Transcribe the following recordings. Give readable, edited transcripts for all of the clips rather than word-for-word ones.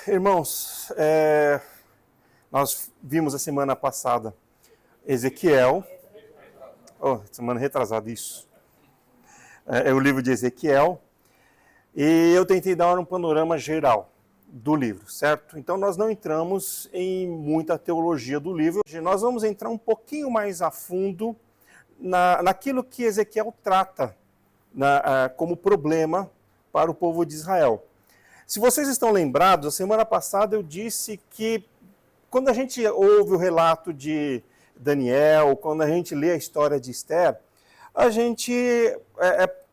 Irmãos, nós vimos a semana passada Ezequiel, semana retrasada, isso. É o livro de Ezequiel, e eu tentei dar um panorama geral do livro, certo? Então nós não entramos em muita teologia do livro, nós vamos entrar um pouquinho mais a fundo naquilo que Ezequiel trata como problema para o povo de Israel. Se vocês estão lembrados, a semana passada eu disse que quando a gente ouve o relato de Daniel, quando a gente lê a história de Esther, a gente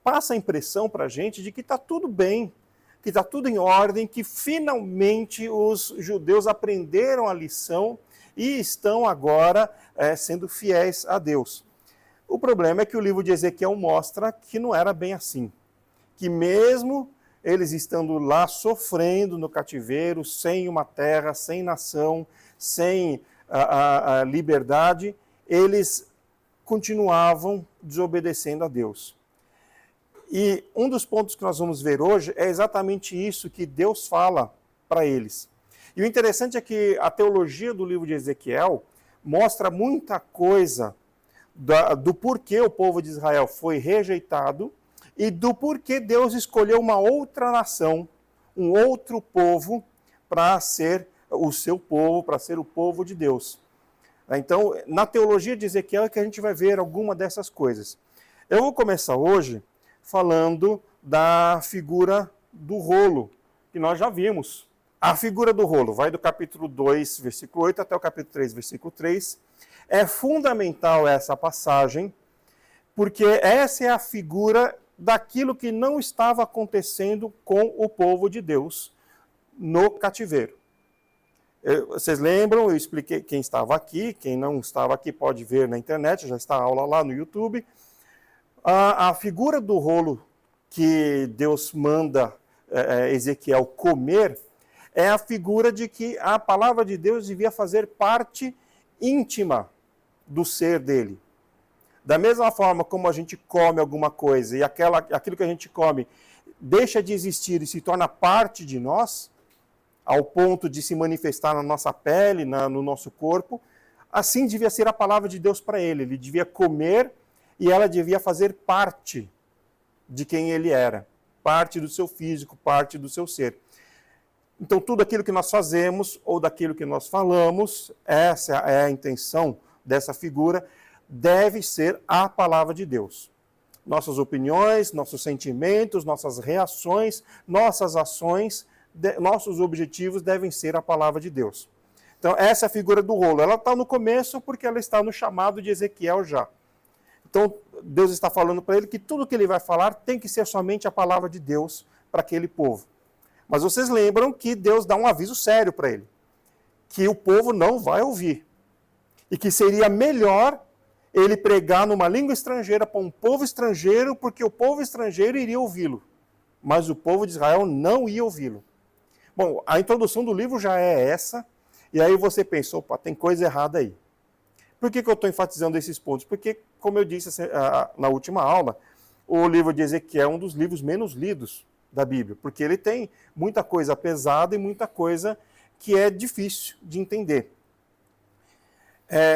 passa a impressão para a gente de que está tudo bem, que está tudo em ordem, que finalmente os judeus aprenderam a lição e estão agora sendo fiéis a Deus. O problema é que o livro de Ezequiel mostra que não era bem assim, que mesmo eles estando lá sofrendo no cativeiro, sem uma terra, sem nação, sem a liberdade, eles continuavam desobedecendo a Deus. E um dos pontos que nós vamos ver hoje é exatamente isso que Deus fala para eles. E o interessante é que a teologia do livro de Ezequiel mostra muita coisa do porquê o povo de Israel foi rejeitado e do porquê Deus escolheu uma outra nação, um outro povo, para ser o seu povo, para ser o povo de Deus. Então, na teologia de Ezequiel é que a gente vai ver alguma dessas coisas. Eu vou começar hoje falando da figura do rolo, que nós já vimos. A figura do rolo vai do capítulo 2, versículo 8, até o capítulo 3, versículo 3. É fundamental essa passagem, porque essa é a figura daquilo que não estava acontecendo com o povo de Deus no cativeiro. Vocês lembram, eu expliquei quem estava aqui, quem não estava aqui pode ver na internet, já está a aula lá no YouTube. A figura do rolo que Deus manda Ezequiel comer é a figura de que a palavra de Deus devia fazer parte íntima do ser dele. Da mesma forma como a gente come alguma coisa e aquilo que a gente come deixa de existir e se torna parte de nós, ao ponto de se manifestar na nossa pele, no nosso corpo, assim devia ser a palavra de Deus para ele. Ele devia comer e ela devia fazer parte de quem ele era, parte do seu físico, parte do seu ser. Então, tudo aquilo que nós fazemos ou daquilo que nós falamos, essa é a intenção dessa figura, deve ser a palavra de Deus. Nossas opiniões, nossos sentimentos, nossas reações, nossas ações, nossos objetivos devem ser a palavra de Deus. Então, essa é a figura do rolo. Ela está no começo porque ela está no chamado de Ezequiel já. Então, Deus está falando para ele que tudo que ele vai falar tem que ser somente a palavra de Deus para aquele povo. Mas vocês lembram que Deus dá um aviso sério para ele, que o povo não vai ouvir. E que seria melhor ele pregar numa língua estrangeira para um povo estrangeiro, porque o povo estrangeiro iria ouvi-lo. Mas o povo de Israel não ia ouvi-lo. Bom, a introdução do livro já é essa, e aí você pensou, opa, tem coisa errada aí. Por que eu estou enfatizando esses pontos? Porque, como eu disse na última aula, o livro de Ezequiel é um dos livros menos lidos da Bíblia, porque ele tem muita coisa pesada e muita coisa que é difícil de entender.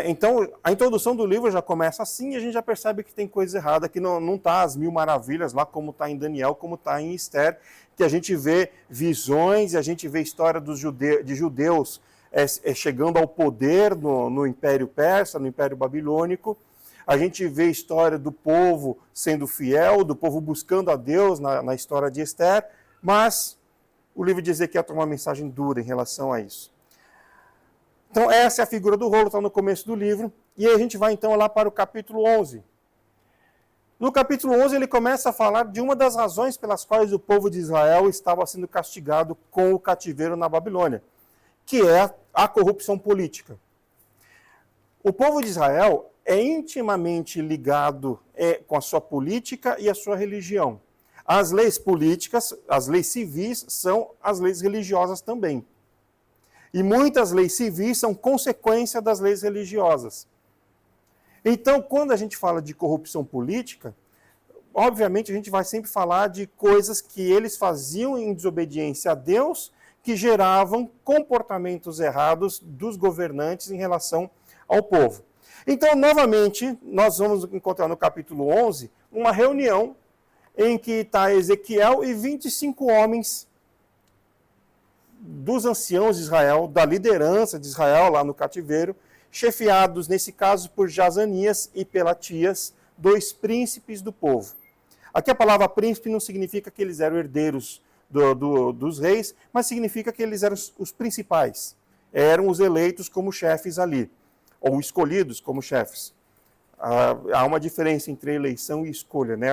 Então, a introdução do livro já começa assim e a gente já percebe que tem coisa errada, que não está as mil maravilhas lá, como está em Daniel, como está em Esther, que a gente vê visões e a gente vê história de judeus chegando ao poder no Império Persa, no Império Babilônico. A gente vê a história do povo sendo fiel, do povo buscando a Deus na história de Esther, mas o livro de Ezequiel tem uma mensagem dura em relação a isso. Então, essa é a figura do rolo, está no começo do livro. E aí a gente vai então lá para o capítulo 11. No capítulo 11, ele começa a falar de uma das razões pelas quais o povo de Israel estava sendo castigado com o cativeiro na Babilônia, que é a corrupção política. O povo de Israel é intimamente ligado com a sua política e a sua religião. As leis políticas, as leis civis, são as leis religiosas também. E muitas leis civis são consequência das leis religiosas. Então, quando a gente fala de corrupção política, obviamente a gente vai sempre falar de coisas que eles faziam em desobediência a Deus, que geravam comportamentos errados dos governantes em relação ao povo. Então, novamente, nós vamos encontrar no capítulo 11 uma reunião em que está Ezequiel e 25 homens dos anciãos de Israel, da liderança de Israel lá no cativeiro, chefiados, nesse caso, por Jazanias e Pelatias, 2 príncipes do povo. Aqui a palavra príncipe não significa que eles eram herdeiros dos reis, mas significa que eles eram os principais. Eram os eleitos como chefes ali, ou escolhidos como chefes. Há uma diferença entre eleição e escolha, né?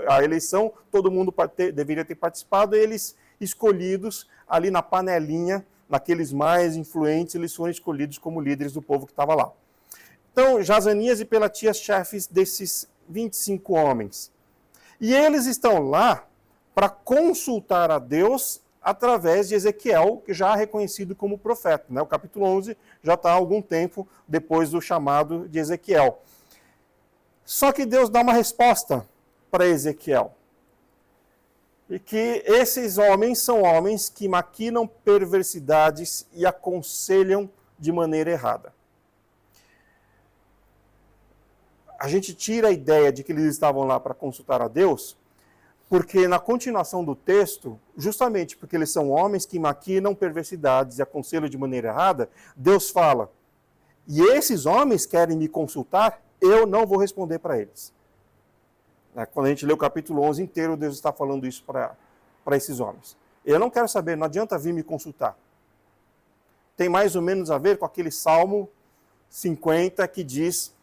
A eleição, todo mundo deveria ter participado, eles escolhidos ali na panelinha, naqueles mais influentes, eles foram escolhidos como líderes do povo que estava lá. Então, Jazanias e Pelatias, chefes desses 25 homens. E eles estão lá para consultar a Deus através de Ezequiel, que já é reconhecido como profeta, né? O capítulo 11 já está há algum tempo depois do chamado de Ezequiel. Só que Deus dá uma resposta para Ezequiel. E que esses homens são homens que maquinam perversidades e aconselham de maneira errada. A gente tira a ideia de que eles estavam lá para consultar a Deus, porque na continuação do texto, justamente porque eles são homens que maquinam perversidades e aconselham de maneira errada, Deus fala, e esses homens querem me consultar, eu não vou responder para eles. Quando a gente lê o capítulo 11 inteiro, Deus está falando isso para esses homens. Eu não quero saber, não adianta vir me consultar. Tem mais ou menos a ver com aquele Salmo 50 que diz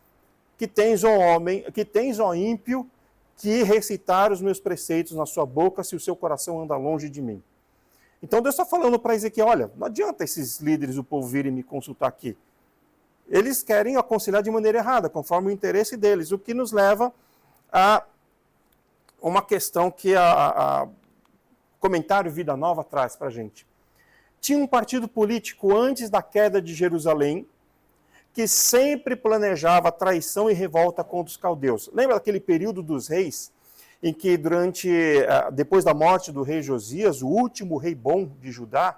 que tens, ó homem, que tens, ó ímpio, que recitar os meus preceitos na sua boca se o seu coração anda longe de mim. Então Deus está falando para Ezequiel, olha, não adianta esses líderes do povo virem me consultar aqui. Eles querem aconselhar de maneira errada, conforme o interesse deles, o que nos leva a uma questão que o comentário Vida Nova traz para a gente. Tinha um partido político antes da queda de Jerusalém, que sempre planejava traição e revolta contra os caldeus. Lembra daquele período dos reis, em que depois da morte do rei Josias, o último rei bom de Judá,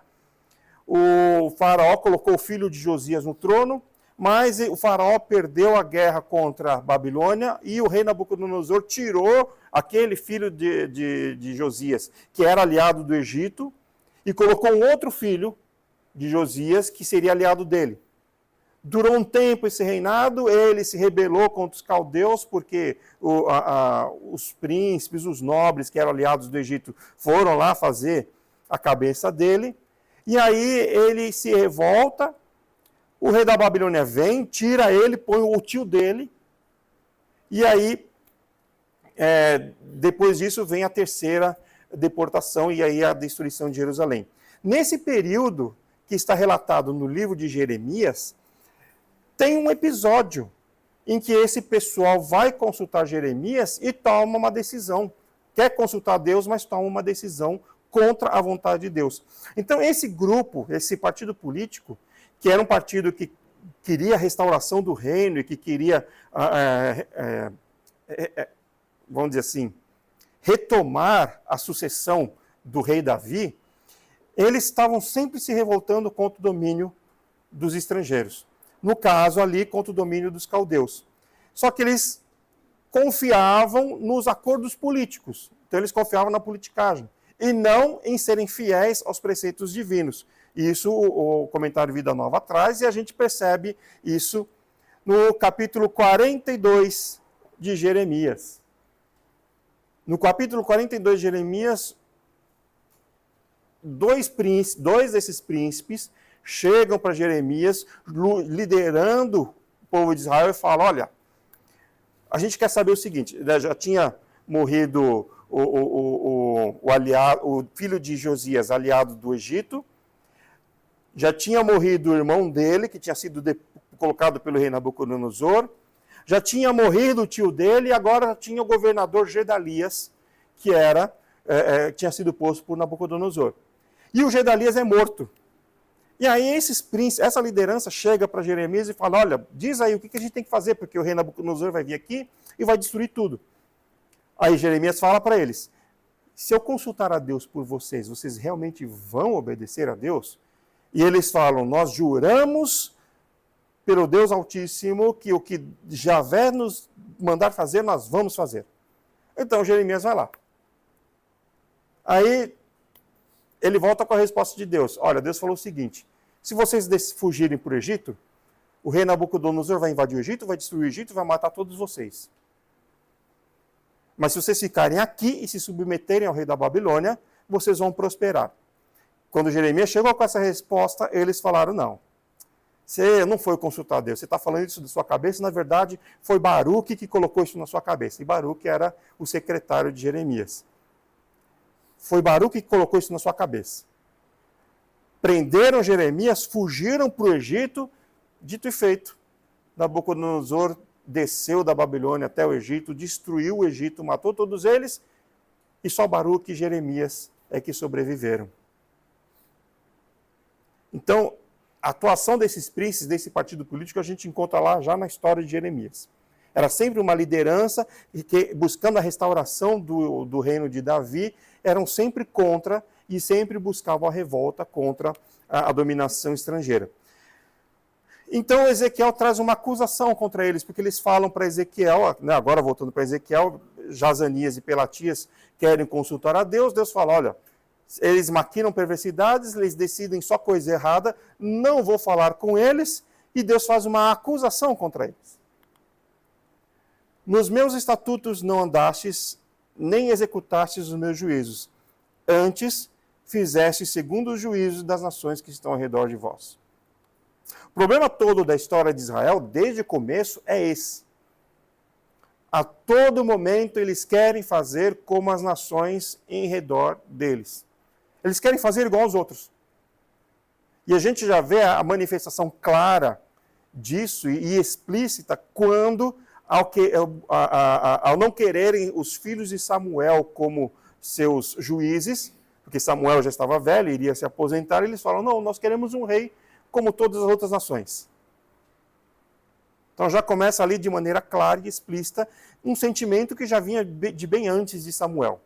o faraó colocou o filho de Josias no trono, mas o faraó perdeu a guerra contra a Babilônia e o rei Nabucodonosor tirou aquele filho de Josias, que era aliado do Egito, e colocou um outro filho de Josias, que seria aliado dele. Durou um tempo esse reinado, ele se rebelou contra os caldeus, porque os príncipes, os nobres que eram aliados do Egito, foram lá fazer a cabeça dele. E aí ele se revolta, o rei da Babilônia vem, tira ele, põe o tio dele, e aí, depois disso, vem a terceira deportação e aí a destruição de Jerusalém. Nesse período, que está relatado no livro de Jeremias, tem um episódio em que esse pessoal vai consultar Jeremias e toma uma decisão. Quer consultar Deus, mas toma uma decisão contra a vontade de Deus. Então, esse grupo, esse partido político, que era um partido que queria a restauração do reino e que queria, vamos dizer assim, retomar a sucessão do rei Davi, eles estavam sempre se revoltando contra o domínio dos estrangeiros. No caso ali, contra o domínio dos caldeus. Só que eles confiavam nos acordos políticos. Então eles confiavam na politicagem. E não em serem fiéis aos preceitos divinos. Isso o comentário Vida Nova traz, e a gente percebe isso no capítulo 42 de Jeremias. No capítulo 42 de Jeremias, dois desses príncipes chegam para Jeremias, liderando o povo de Israel, e falam, olha, a gente quer saber o seguinte, já tinha morrido o filho de Josias, aliado do Egito, já tinha morrido o irmão dele, que tinha sido colocado pelo rei Nabucodonosor, já tinha morrido o tio dele, e agora tinha o governador Gedalias, que tinha sido posto por Nabucodonosor. E o Gedalias é morto. E aí essa liderança chega para Jeremias e fala, olha, diz aí o que a gente tem que fazer, porque o rei Nabucodonosor vai vir aqui e vai destruir tudo. Aí Jeremias fala para eles, se eu consultar a Deus por vocês, vocês realmente vão obedecer a Deus? E eles falam, nós juramos pelo Deus Altíssimo que o que Javé nos mandar fazer, nós vamos fazer. Então Jeremias vai lá. Aí ele volta com a resposta de Deus. Olha, Deus falou o seguinte, se vocês fugirem para o Egito, o rei Nabucodonosor vai invadir o Egito, vai destruir o Egito e vai matar todos vocês. Mas se vocês ficarem aqui e se submeterem ao rei da Babilônia, vocês vão prosperar. Quando Jeremias chegou com essa resposta, eles falaram, não, você não foi consultar Deus, você está falando isso da sua cabeça, na verdade foi Baruque que colocou isso na sua cabeça. E Baruque era o secretário de Jeremias. Foi Baruque que colocou isso na sua cabeça. Prenderam Jeremias, fugiram para o Egito, dito e feito. Nabucodonosor desceu da Babilônia até o Egito, destruiu o Egito, matou todos eles, e só Baruque e Jeremias é que sobreviveram. Então, a atuação desses príncipes, desse partido político, a gente encontra lá já na história de Jeremias. Era sempre uma liderança que, buscando a restauração do reino de Davi, eram sempre contra e sempre buscavam a revolta contra a dominação estrangeira. Então Ezequiel traz uma acusação contra eles, porque eles falam para Ezequiel, né, agora voltando para Ezequiel, Jazanias e Pelatias querem consultar a Deus, Deus fala, olha, eles maquinam perversidades, eles decidem só coisa errada, não vou falar com eles, e Deus faz uma acusação contra eles. Nos meus estatutos não andastes, nem executastes os meus juízos, antes fizeste segundo os juízos das nações que estão ao redor de vós. O problema todo da história de Israel, desde o começo, é esse. A todo momento eles querem fazer como as nações em redor deles. Eles querem fazer igual aos outros. E a gente já vê a manifestação clara disso e explícita quando, ao não quererem os filhos de Samuel como seus juízes, porque Samuel já estava velho e iria se aposentar, eles falam, não, nós queremos um rei como todas as outras nações. Então já começa ali de maneira clara e explícita um sentimento que já vinha de bem antes de Samuel.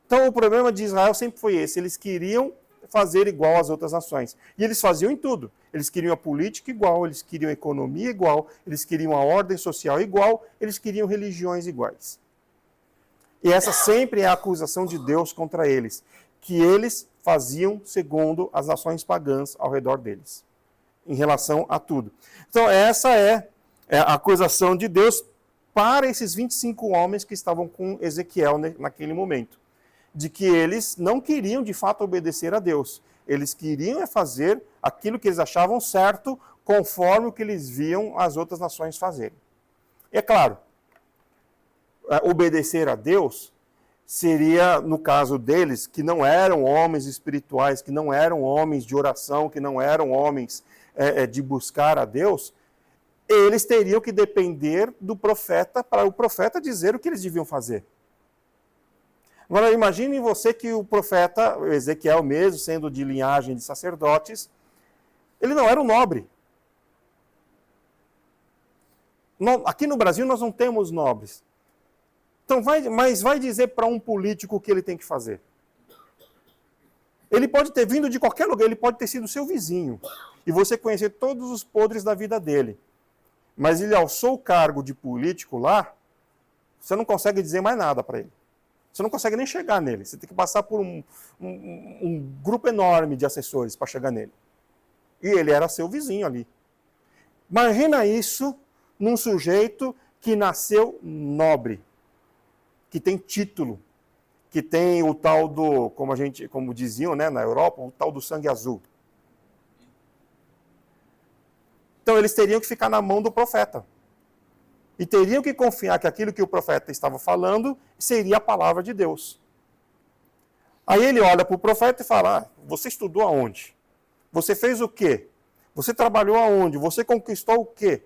Então o problema de Israel sempre foi esse, eles queriam fazer igual às outras nações. E eles faziam em tudo. Eles queriam a política igual, eles queriam a economia igual, eles queriam a ordem social igual, eles queriam religiões iguais. E essa sempre é a acusação de Deus contra eles, que eles faziam segundo as nações pagãs ao redor deles, em relação a tudo. Então essa é a acusação de Deus para esses 25 homens que estavam com Ezequiel naquele momento, de que eles não queriam de fato obedecer a Deus, eles queriam fazer aquilo que eles achavam certo, conforme o que eles viam as outras nações fazerem. E é claro, obedecer a Deus seria, no caso deles, que não eram homens espirituais, que não eram homens de oração, que não eram homens de buscar a Deus, eles teriam que depender do profeta para o profeta dizer o que eles deviam fazer. Agora, imagine você que o profeta, Ezequiel mesmo, sendo de linhagem de sacerdotes, ele não era um nobre. Aqui no Brasil nós não temos nobres. Então, mas vai dizer para um político o que ele tem que fazer. Ele pode ter vindo de qualquer lugar, ele pode ter sido seu vizinho, e você conhecer todos os podres da vida dele. Mas ele alçou o cargo de político lá, você não consegue dizer mais nada para ele. Você não consegue nem chegar nele. Você tem que passar por um grupo enorme de assessores para chegar nele. E ele era seu vizinho ali. Imagina isso num sujeito que nasceu nobre, que tem título, que tem o tal do, como diziam, né, na Europa, o tal do sangue azul. Então eles teriam que ficar na mão do profeta. E teriam que confiar que aquilo que o profeta estava falando seria a palavra de Deus. Aí ele olha para o profeta e fala, você estudou aonde? Você fez o quê? Você trabalhou aonde? Você conquistou o quê?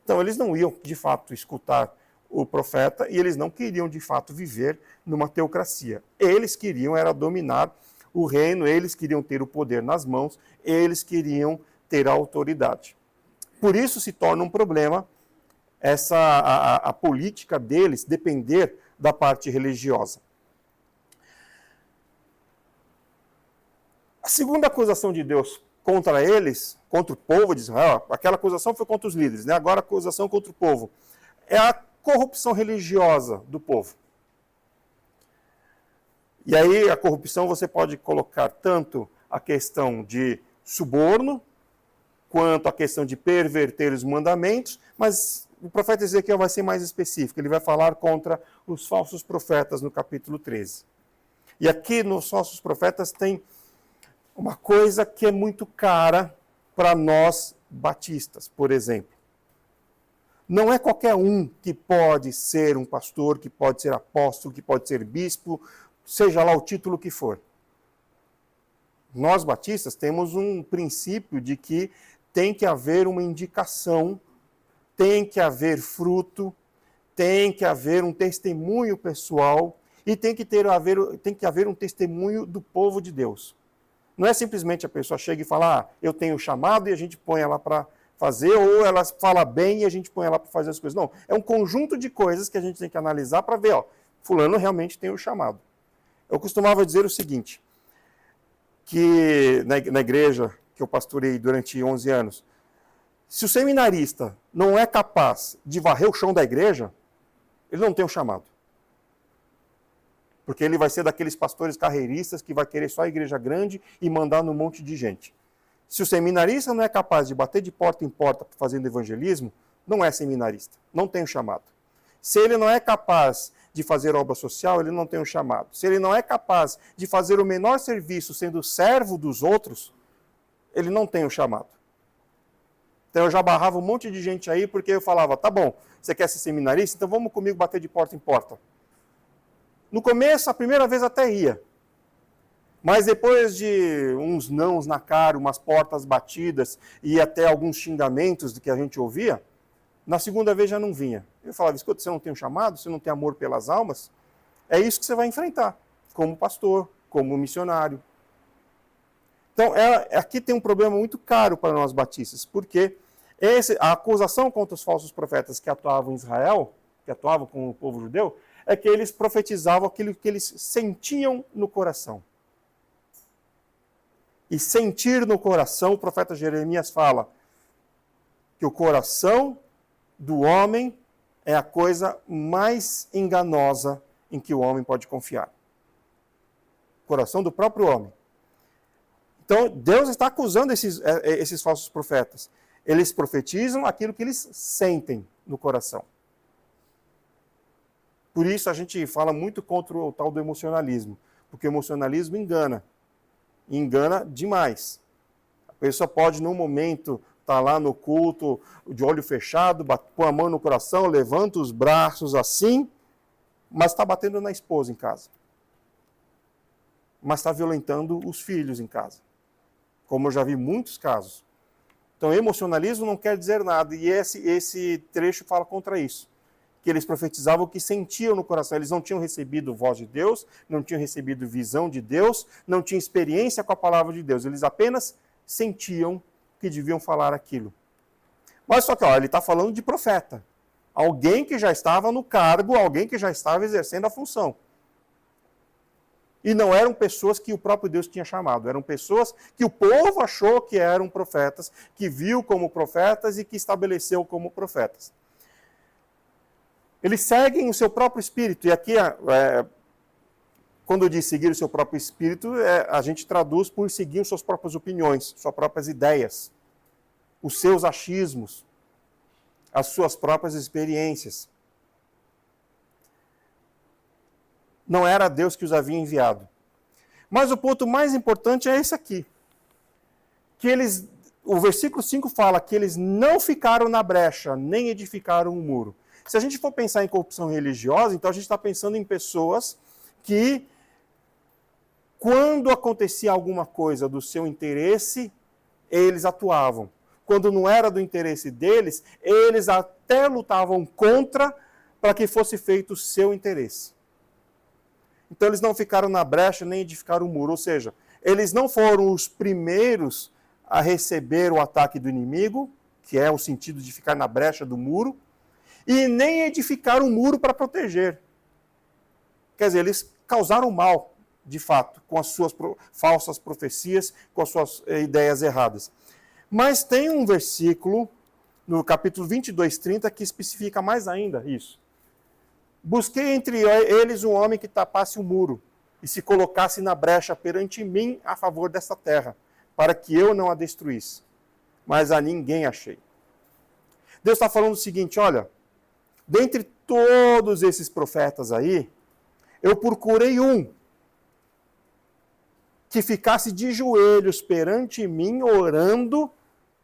Então eles não iam, de fato, escutar o profeta e eles não queriam, de fato, viver numa teocracia. Eles queriam era dominar o reino, eles queriam ter o poder nas mãos, eles queriam ter a autoridade. Por isso se torna um problema a política deles depender da parte religiosa. A segunda acusação de Deus contra eles, contra o povo de Israel, aquela acusação foi contra os líderes, né? Agora a acusação contra o povo, é a corrupção religiosa do povo. E aí a corrupção você pode colocar tanto a questão de suborno, quanto a questão de perverter os mandamentos, mas o profeta Ezequiel vai ser mais específico, ele vai falar contra os falsos profetas no capítulo 13. E aqui nos falsos profetas tem uma coisa que é muito cara para nós batistas, por exemplo. Não é qualquer um que pode ser um pastor, que pode ser apóstolo, que pode ser bispo, seja lá o título que for. Nós batistas temos um princípio de que tem que haver uma indicação, tem que haver fruto, tem que haver um testemunho pessoal e tem que haver um testemunho do povo de Deus. Não é simplesmente a pessoa chega e fala, eu tenho chamado e a gente põe ela para fazer, ou ela fala bem e a gente põe ela para fazer as coisas. Não, é um conjunto de coisas que a gente tem que analisar para ver, fulano realmente tem o chamado. Eu costumava dizer o seguinte, que na igreja que eu pastorei durante 11 anos, se o seminarista não é capaz de varrer o chão da igreja, ele não tem o chamado. Porque ele vai ser daqueles pastores carreiristas que vai querer só a igreja grande e mandar num monte de gente. Se o seminarista não é capaz de bater de porta em porta fazendo evangelismo, não é seminarista, não tem o chamado. Se ele não é capaz de fazer obra social, ele não tem o chamado. Se ele não é capaz de fazer o menor serviço sendo servo dos outros, ele não tem o chamado. Então eu já barrava um monte de gente aí porque eu falava, tá bom, você quer ser seminarista? Então vamos comigo bater de porta em porta. No começo, a primeira vez até ia. Mas depois de uns nãos na cara, umas portas batidas e até alguns xingamentos do que a gente ouvia, na segunda vez já não vinha. Eu falava, escuta, você não tem um chamado? Você não tem amor pelas almas? É isso que você vai enfrentar, como pastor, como missionário. Então, aqui tem um problema muito caro para nós batistas, porque a acusação contra os falsos profetas que atuavam em Israel, que atuavam com o povo judeu, é que eles profetizavam aquilo que eles sentiam no coração. E sentir no coração, o profeta Jeremias fala que o coração do homem é a coisa mais enganosa em que o homem pode confiar. O coração do próprio homem. Então, Deus está acusando esses falsos profetas. Eles profetizam aquilo que eles sentem no coração. Por isso a gente fala muito contra o tal do emocionalismo, porque o emocionalismo engana. E engana demais. A pessoa pode, num momento, estar lá no culto, de olho fechado, põe a mão no coração, levanta os braços assim, mas está batendo na esposa em casa. Mas está violentando os filhos em casa. Como eu já vi muitos casos. Então, emocionalismo não quer dizer nada, e esse trecho fala contra isso. Que eles profetizavam o que sentiam no coração. Eles não tinham recebido voz de Deus, não tinham recebido visão de Deus, não tinham experiência com a palavra de Deus. Eles apenas sentiam que deviam falar aquilo. Mas só que ele está falando de profeta. Alguém que já estava no cargo, alguém que já estava exercendo a função. E não eram pessoas que o próprio Deus tinha chamado, eram pessoas que o povo achou que eram profetas, que viu como profetas e que estabeleceu como profetas. Eles seguem o seu próprio espírito, e aqui, quando eu digo seguir o seu próprio espírito, a gente traduz por seguir suas próprias opiniões, suas próprias ideias, os seus achismos, as suas próprias experiências. Não era Deus que os havia enviado. Mas o ponto mais importante é esse aqui. O versículo 5 fala que eles não ficaram na brecha, nem edificaram um muro. Se a gente for pensar em corrupção religiosa, então a gente está pensando em pessoas que, quando acontecia alguma coisa do seu interesse, eles atuavam. Quando não era do interesse deles, eles até lutavam contra para que fosse feito o seu interesse. Então eles não ficaram na brecha nem edificaram o muro, ou seja, eles não foram os primeiros a receber o ataque do inimigo, que é o sentido de ficar na brecha do muro, e nem edificar um muro para proteger. Quer dizer, eles causaram mal, de fato, com as suas falsas profecias, com as suas ideias erradas. Mas tem um versículo, no capítulo 22, 30, que especifica mais ainda isso. Busquei entre eles um homem que tapasse o muro e se colocasse na brecha perante mim a favor desta terra, para que eu não a destruísse. Mas a ninguém achei. Deus está falando o seguinte, olha, dentre todos esses profetas aí, eu procurei um que ficasse de joelhos perante mim, orando,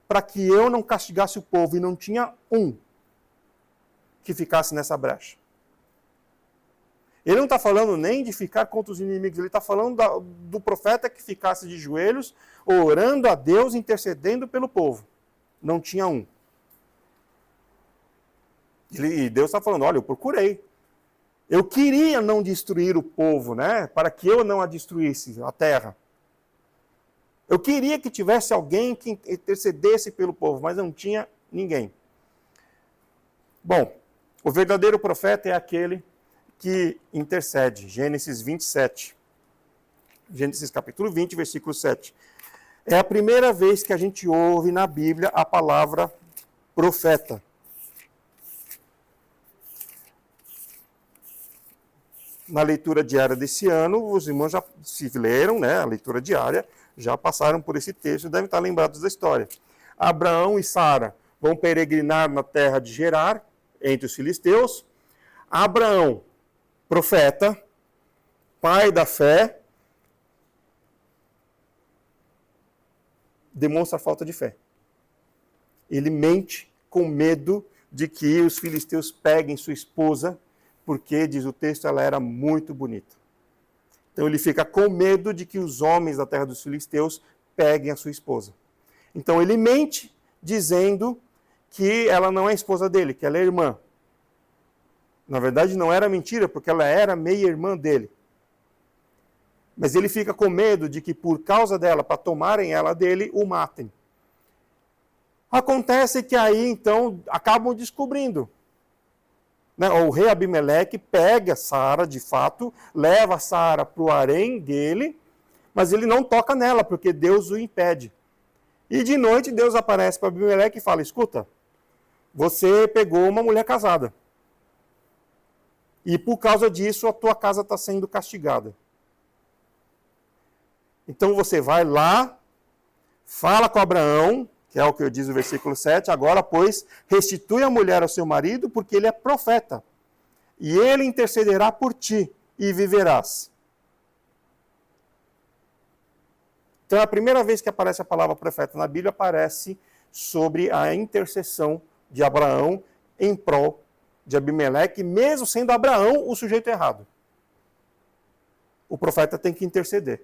para que eu não castigasse o povo. E não tinha um que ficasse nessa brecha. Ele não está falando nem de ficar contra os inimigos, ele está falando do profeta que ficasse de joelhos, orando a Deus, intercedendo pelo povo. Não tinha um. E Deus está falando, olha, eu procurei. Eu queria não destruir o povo, né? Para que eu não a destruísse, a terra. Eu queria que tivesse alguém que intercedesse pelo povo, mas não tinha ninguém. Bom, o verdadeiro profeta é aquele que intercede. Gênesis 27. Gênesis capítulo 20, versículo 7. É a primeira vez que a gente ouve na Bíblia a palavra profeta. Na leitura diária desse ano, os irmãos já se leram, né, a leitura diária, já passaram por esse texto e devem estar lembrados da história. Abraão e Sara vão peregrinar na terra de Gerar, entre os filisteus. Abraão, profeta, pai da fé, demonstra falta de fé. Ele mente com medo de que os filisteus peguem sua esposa, porque, diz o texto, ela era muito bonita. Então ele fica com medo de que os homens da terra dos filisteus peguem a sua esposa. Então ele mente, dizendo que ela não é esposa dele, que ela é irmã. Na verdade não era mentira, porque ela era meia-irmã dele. Mas ele fica com medo de que por causa dela, para tomarem ela dele, o matem. Acontece que aí, então, acabam descobrindo. O rei Abimeleque pega Sara, de fato, leva Sara para o harém dele, mas ele não toca nela, porque Deus o impede. E de noite Deus aparece para Abimeleque e fala, escuta, você pegou uma mulher casada. E por causa disso a tua casa está sendo castigada. Então você vai lá, fala com Abraão, que é o que diz o versículo 7, agora, pois, restitui a mulher ao seu marido, porque ele é profeta, e ele intercederá por ti, e viverás. Então, a primeira vez que aparece a palavra profeta na Bíblia, aparece sobre a intercessão de Abraão em prol de Abimeleque, mesmo sendo Abraão o sujeito errado. O profeta tem que interceder.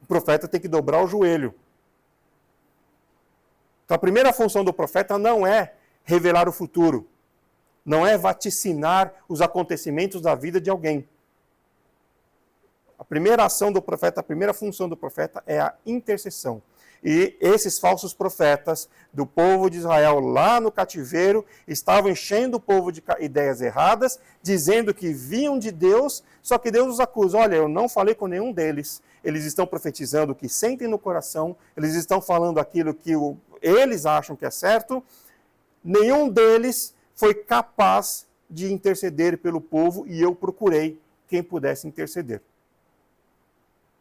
O profeta tem que dobrar o joelho. Então, a primeira função do profeta não é revelar o futuro, não é vaticinar os acontecimentos da vida de alguém. A primeira ação do profeta, a primeira função do profeta é a intercessão. E esses falsos profetas do povo de Israel lá no cativeiro estavam enchendo o povo de ideias erradas, dizendo que vinham de Deus, só que Deus os acusa. Olha, eu não falei com nenhum deles. Eles estão profetizando o que sentem no coração, eles estão falando aquilo que eles acham que é certo. Nenhum deles foi capaz de interceder pelo povo e eu procurei quem pudesse interceder.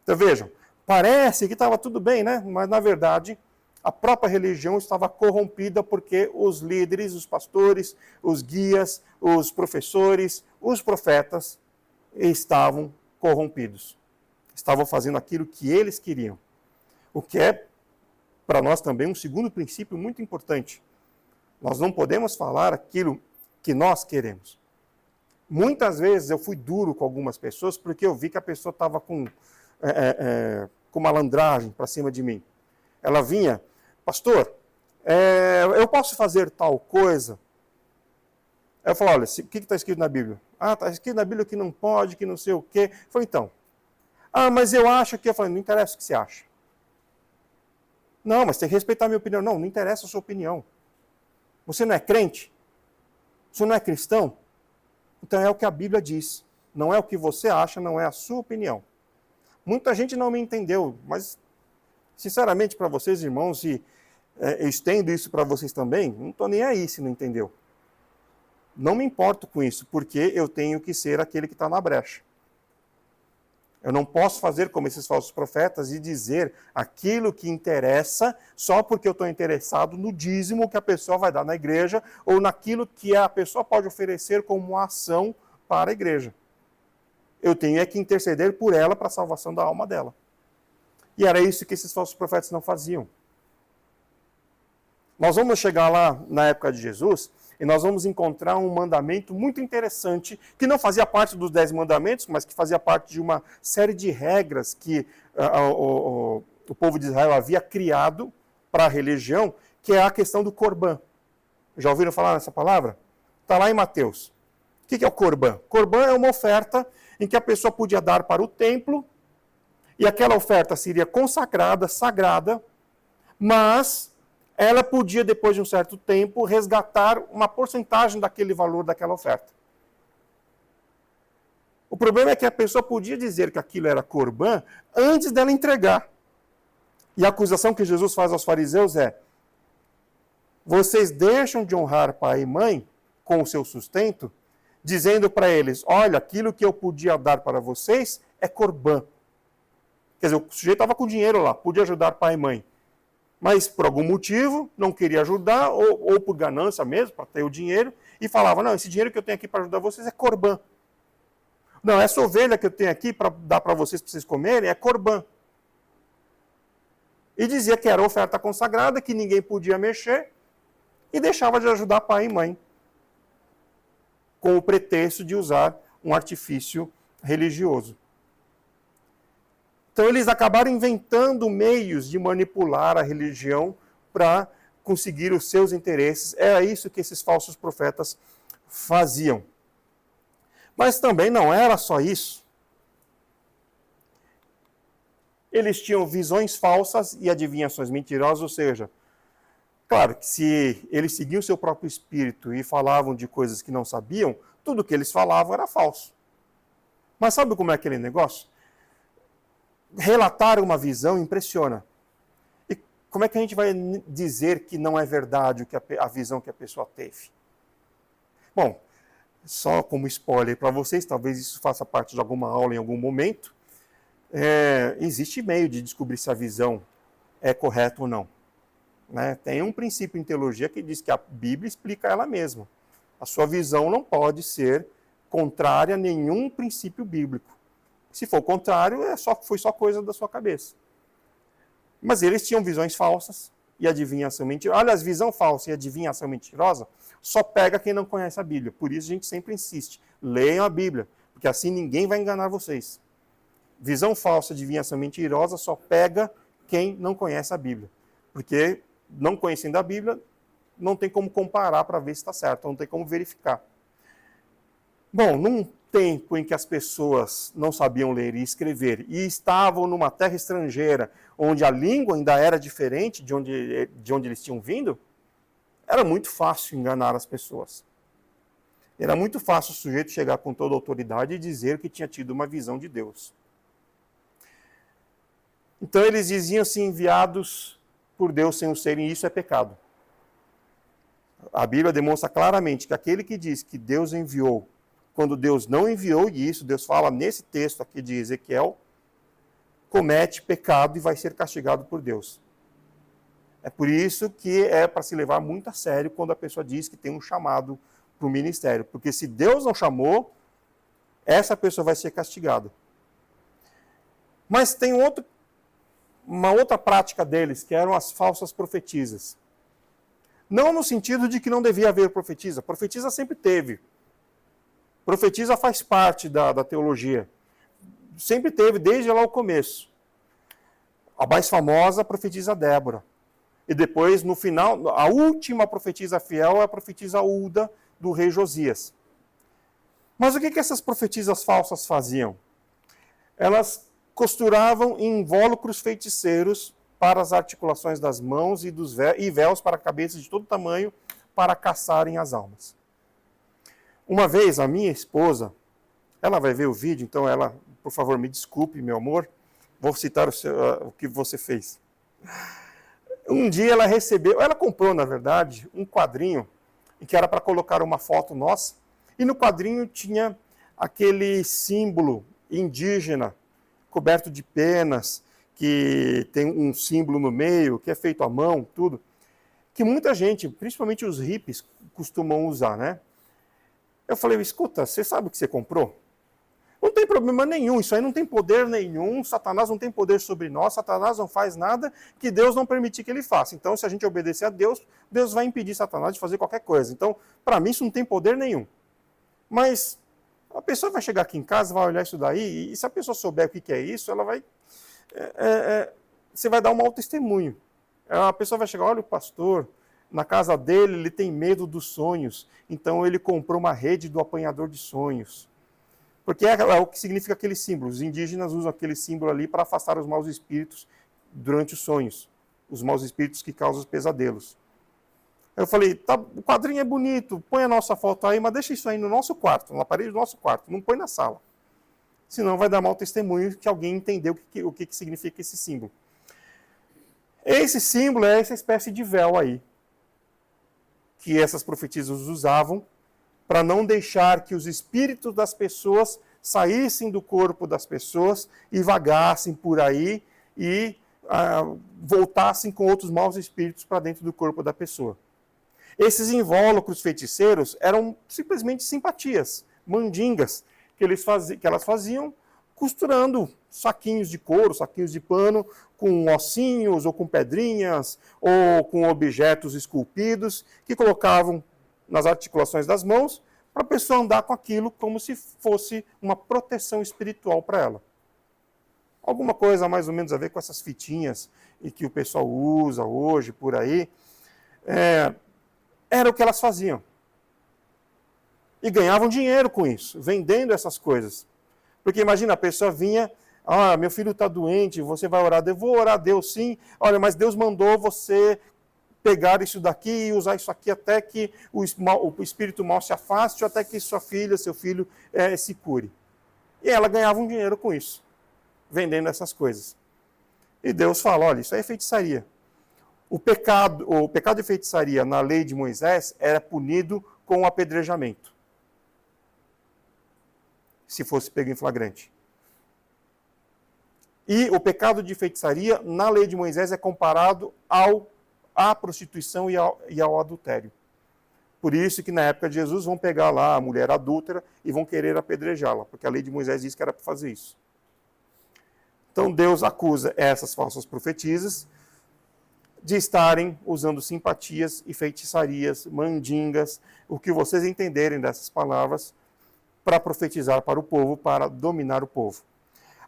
Então vejam, parece que estava tudo bem, né? Mas na verdade a própria religião estava corrompida porque os líderes, os pastores, os guias, os professores, os profetas estavam corrompidos. Estavam fazendo aquilo que eles queriam. O que é, para nós também, um segundo princípio muito importante. Nós não podemos falar aquilo que nós queremos. Muitas vezes eu fui duro com algumas pessoas porque eu vi que a pessoa estava com malandragem para cima de mim. Ela vinha, pastor, eu posso fazer tal coisa? Eu falo, olha, o que está escrito na Bíblia? Ah, está escrito na Bíblia que não pode, que não sei o quê. Eu falei, então. Ah, mas eu acho que... Eu falei, não interessa o que você acha. Não, mas tem que respeitar a minha opinião. Não, não interessa a sua opinião. Você não é crente? Você não é cristão? Então é o que a Bíblia diz. Não é o que você acha, não é a sua opinião. Muita gente não me entendeu, mas, sinceramente, para vocês, irmãos, e eu estendo isso para vocês também, não estou nem aí se não entendeu. Não me importo com isso, porque eu tenho que ser aquele que está na brecha. Eu não posso fazer como esses falsos profetas e dizer aquilo que interessa só porque eu estou interessado no dízimo que a pessoa vai dar na igreja ou naquilo que a pessoa pode oferecer como ação para a igreja. Eu tenho que interceder por ela para a salvação da alma dela. E era isso que esses falsos profetas não faziam. Nós vamos chegar lá na época de Jesus e nós vamos encontrar um mandamento muito interessante, que não fazia parte dos 10 mandamentos, mas que fazia parte de uma série de regras que o povo de Israel havia criado para a religião, que é a questão do Corban. Já ouviram falar nessa palavra? Está lá em Mateus. O que é o Corban? Corban é uma oferta em que a pessoa podia dar para o templo, e aquela oferta seria consagrada, sagrada, mas ela podia, depois de um certo tempo, resgatar uma porcentagem daquele valor daquela oferta. O problema é que a pessoa podia dizer que aquilo era Corban antes dela entregar. E a acusação que Jesus faz aos fariseus é: vocês deixam de honrar pai e mãe com o seu sustento, dizendo para eles, olha, aquilo que eu podia dar para vocês é Corban. Quer dizer, o sujeito estava com dinheiro lá, podia ajudar pai e mãe. Mas, por algum motivo, não queria ajudar, ou por ganância mesmo, para ter o dinheiro, e falava, não, esse dinheiro que eu tenho aqui para ajudar vocês é Corban. Não, essa ovelha que eu tenho aqui para dar para vocês comerem é Corban. E dizia que era oferta consagrada, que ninguém podia mexer, e deixava de ajudar pai e mãe, com o pretexto de usar um artifício religioso. Então eles acabaram inventando meios de manipular a religião para conseguir os seus interesses. Era isso que esses falsos profetas faziam. Mas também não era só isso. Eles tinham visões falsas e adivinhações mentirosas, ou seja, claro que se eles seguiam o seu próprio espírito e falavam de coisas que não sabiam, tudo que eles falavam era falso. Mas sabe como é aquele negócio? Relatar uma visão impressiona. E como é que a gente vai dizer que não é verdade a visão que a pessoa teve? Bom, só como spoiler para vocês, talvez isso faça parte de alguma aula em algum momento, existe meio de descobrir se a visão é correta ou não. Né? Tem um princípio em teologia que diz que a Bíblia explica ela mesma. A sua visão não pode ser contrária a nenhum princípio bíblico. Se for o contrário, foi só coisa da sua cabeça. Mas eles tinham visões falsas e adivinhação mentirosa. Olha, visão falsa e adivinhação mentirosa só pega quem não conhece a Bíblia. Por isso a gente sempre insiste, leiam a Bíblia, porque assim ninguém vai enganar vocês. Visão falsa, adivinhação mentirosa só pega quem não conhece a Bíblia. Porque não conhecendo a Bíblia, não tem como comparar para ver se está certo, não tem como verificar. Bom, num tempo em que as pessoas não sabiam ler e escrever e estavam numa terra estrangeira, onde a língua ainda era diferente de onde eles tinham vindo, era muito fácil enganar as pessoas. Era muito fácil o sujeito chegar com toda a autoridade e dizer que tinha tido uma visão de Deus. Então eles diziam-se enviados por Deus sem o serem, e isso é pecado. A Bíblia demonstra claramente que aquele que diz que Deus enviou, quando Deus não enviou, e isso Deus fala nesse texto aqui de Ezequiel, comete pecado e vai ser castigado por Deus. É por isso que é para se levar muito a sério quando a pessoa diz que tem um chamado para o ministério. Porque se Deus não chamou, essa pessoa vai ser castigada. Mas tem uma outra prática deles, que eram as falsas profetisas. Não no sentido de que não devia haver profetisa. Profetisa sempre teve. Profetisa faz parte da teologia. Sempre teve, desde lá o começo. A mais famosa, a profetisa Débora. E depois, no final, a última profetisa fiel é a profetisa Hulda, do rei Josias. Mas o que essas profetisas falsas faziam? Elas costuravam invólucros feiticeiros para as articulações das mãos e véus para cabeças de todo tamanho para caçarem as almas. Uma vez, a minha esposa, Ela vai ver o vídeo, então ela, por favor, me desculpe, meu amor, vou citar o que você fez. Um dia ela recebeu, ela comprou, na verdade, um quadrinho, que era para colocar uma foto nossa, e no quadrinho tinha aquele símbolo indígena, coberto de penas, que tem um símbolo no meio, que é feito à mão, tudo, que muita gente, principalmente os hippies, costumam usar, né? Eu falei, escuta, você sabe o que você comprou? Não tem problema nenhum, isso aí não tem poder nenhum, Satanás não tem poder sobre nós, Satanás não faz nada que Deus não permitir que ele faça. Então, se a gente obedecer a Deus, Deus vai impedir Satanás de fazer qualquer coisa. Então, para mim, isso não tem poder nenhum. Mas a pessoa vai chegar aqui em casa, vai olhar isso daí, e se a pessoa souber o que é isso, ela vai... você vai dar um mau testemunho. A pessoa vai chegar, olha o pastor, na casa dele ele tem medo dos sonhos, então ele comprou uma rede do apanhador de sonhos. Porque é o que significa aquele símbolo. Os indígenas usam aquele símbolo ali para afastar os maus espíritos durante os sonhos. Os maus espíritos que causam os pesadelos. Eu falei, tá, o quadrinho é bonito, põe a nossa foto aí, mas deixa isso aí no nosso quarto, na parede do nosso quarto, não põe na sala. Senão vai dar mau testemunho que alguém entendeu o que significa esse símbolo. Esse símbolo é essa espécie de véu aí, que essas profetisas usavam para não deixar que os espíritos das pessoas saíssem do corpo das pessoas e vagassem por aí e voltassem com outros maus espíritos para dentro do corpo da pessoa. Esses invólucros feiticeiros eram simplesmente simpatias, mandingas, que elas faziam costurando saquinhos de couro, saquinhos de pano, com ossinhos ou com pedrinhas, ou com objetos esculpidos, que colocavam nas articulações das mãos, para a pessoa andar com aquilo como se fosse uma proteção espiritual para ela. Alguma coisa mais ou menos a ver com essas fitinhas e que o pessoal usa hoje por aí. Era o que elas faziam. E ganhavam dinheiro com isso, vendendo essas coisas. Porque imagina, a pessoa vinha, meu filho está doente, você vai orar? Eu vou orar a Deus sim. Olha, mas Deus mandou você pegar isso daqui e usar isso aqui até que o espírito mal se afaste, ou até que sua filha, seu filho se cure. E ela ganhava um dinheiro com isso, vendendo essas coisas. E Deus fala, olha, isso aí é feitiçaria. O pecado de feitiçaria na lei de Moisés era punido com o apedrejamento, se fosse pego em flagrante. E o pecado de feitiçaria na lei de Moisés é comparado à prostituição e ao adultério. Por isso que na época de Jesus vão pegar lá a mulher adúltera e vão querer apedrejá-la, porque a lei de Moisés diz que era para fazer isso. Então Deus acusa essas falsas profetisas de estarem usando simpatias e feitiçarias, mandingas, o que vocês entenderem dessas palavras, para profetizar para o povo, para dominar o povo.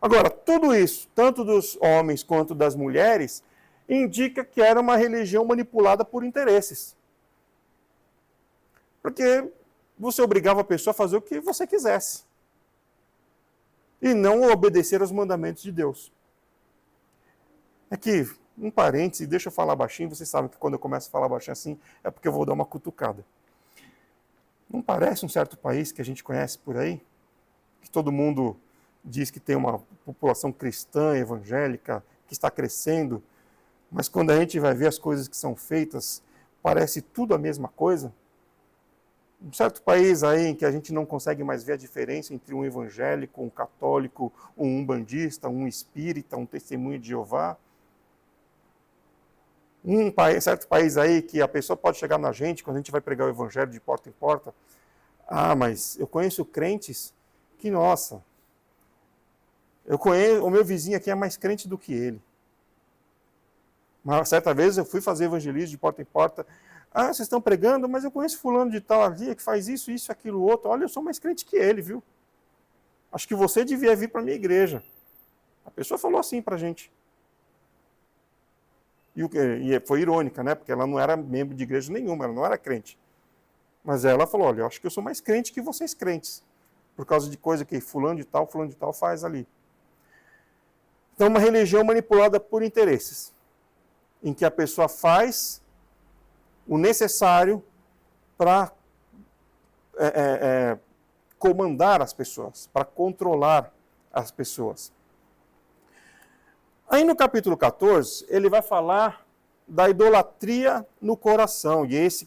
Agora, tudo isso, tanto dos homens quanto das mulheres, indica que era uma religião manipulada por interesses. Porque você obrigava a pessoa a fazer o que você quisesse. E não obedecer aos mandamentos de Deus. Aqui, um parêntese, deixa eu falar baixinho, vocês sabem que quando eu começo a falar baixinho assim, é porque eu vou dar uma cutucada. Não parece um certo país que a gente conhece por aí? Que todo mundo diz que tem uma população cristã, evangélica, que está crescendo, mas quando a gente vai ver as coisas que são feitas, parece tudo a mesma coisa? Um certo país aí em que a gente não consegue mais ver a diferença entre um evangélico, um católico, um umbandista, um espírita, um testemunho de Jeová. Certo país aí que a pessoa pode chegar na gente, quando a gente vai pregar o evangelho de porta em porta, mas eu conheço crentes que, nossa, o meu vizinho aqui é mais crente do que ele. Uma certa vez eu fui fazer evangelismo de porta em porta, vocês estão pregando, mas eu conheço fulano de tal ali, que faz isso, isso, aquilo, outro, olha, eu sou mais crente que ele, viu? Acho que você devia vir para a minha igreja. A pessoa falou assim para a gente. E foi irônica, né? Porque ela não era membro de igreja nenhuma, ela não era crente. Mas ela falou, olha, eu acho que eu sou mais crente que vocês crentes, por causa de coisa que fulano de tal faz ali. Então, uma religião manipulada por interesses, em que a pessoa faz o necessário para comandar as pessoas, para controlar as pessoas. Aí no capítulo 14, ele vai falar da idolatria no coração, e esse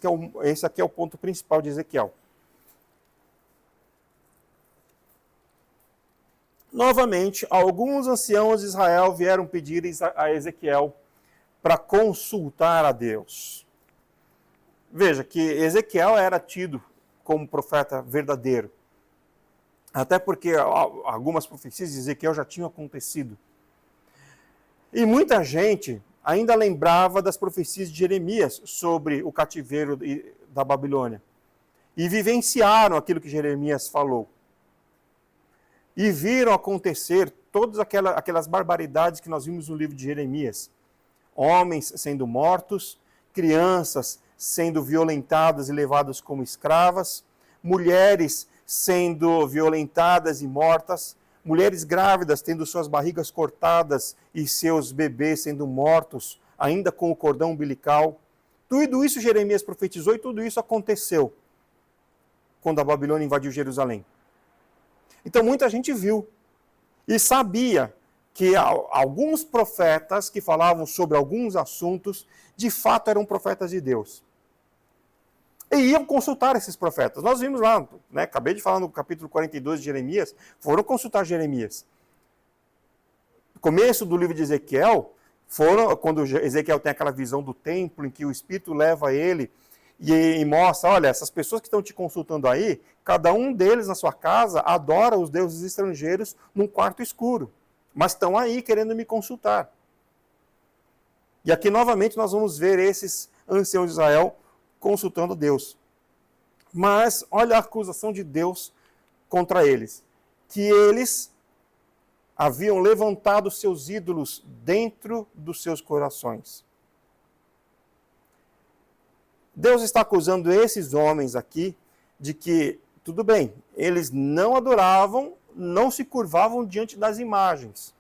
aqui é o ponto principal de Ezequiel. Novamente, alguns anciãos de Israel vieram pedir a Ezequiel para consultar a Deus. Veja que Ezequiel era tido como profeta verdadeiro. Até porque algumas profecias de Ezequiel já tinham acontecido. E muita gente ainda lembrava das profecias de Jeremias sobre o cativeiro da Babilônia. E vivenciaram aquilo que Jeremias falou. E viram acontecer todas aquelas barbaridades que nós vimos no livro de Jeremias. Homens sendo mortos, crianças sendo violentadas e levadas como escravas, mulheres sendo violentadas e mortas, mulheres grávidas tendo suas barrigas cortadas e seus bebês sendo mortos, ainda com o cordão umbilical. Tudo isso Jeremias profetizou e tudo isso aconteceu quando a Babilônia invadiu Jerusalém. Então muita gente viu e sabia que alguns profetas que falavam sobre alguns assuntos, de fato eram profetas de Deus. E iam consultar esses profetas. Nós vimos lá, né, acabei de falar no capítulo 42 de Jeremias, foram consultar Jeremias. No começo do livro de Ezequiel, quando Ezequiel tem aquela visão do templo, em que o Espírito leva ele e mostra, olha, essas pessoas que estão te consultando aí, cada um deles na sua casa adora os deuses estrangeiros num quarto escuro, mas estão aí querendo me consultar. E aqui novamente nós vamos ver esses anciãos de Israel consultando Deus. Mas olha a acusação de Deus contra eles, que eles haviam levantado seus ídolos dentro dos seus corações. Deus está acusando esses homens aqui de que, tudo bem, eles não adoravam, não se curvavam diante das imagens.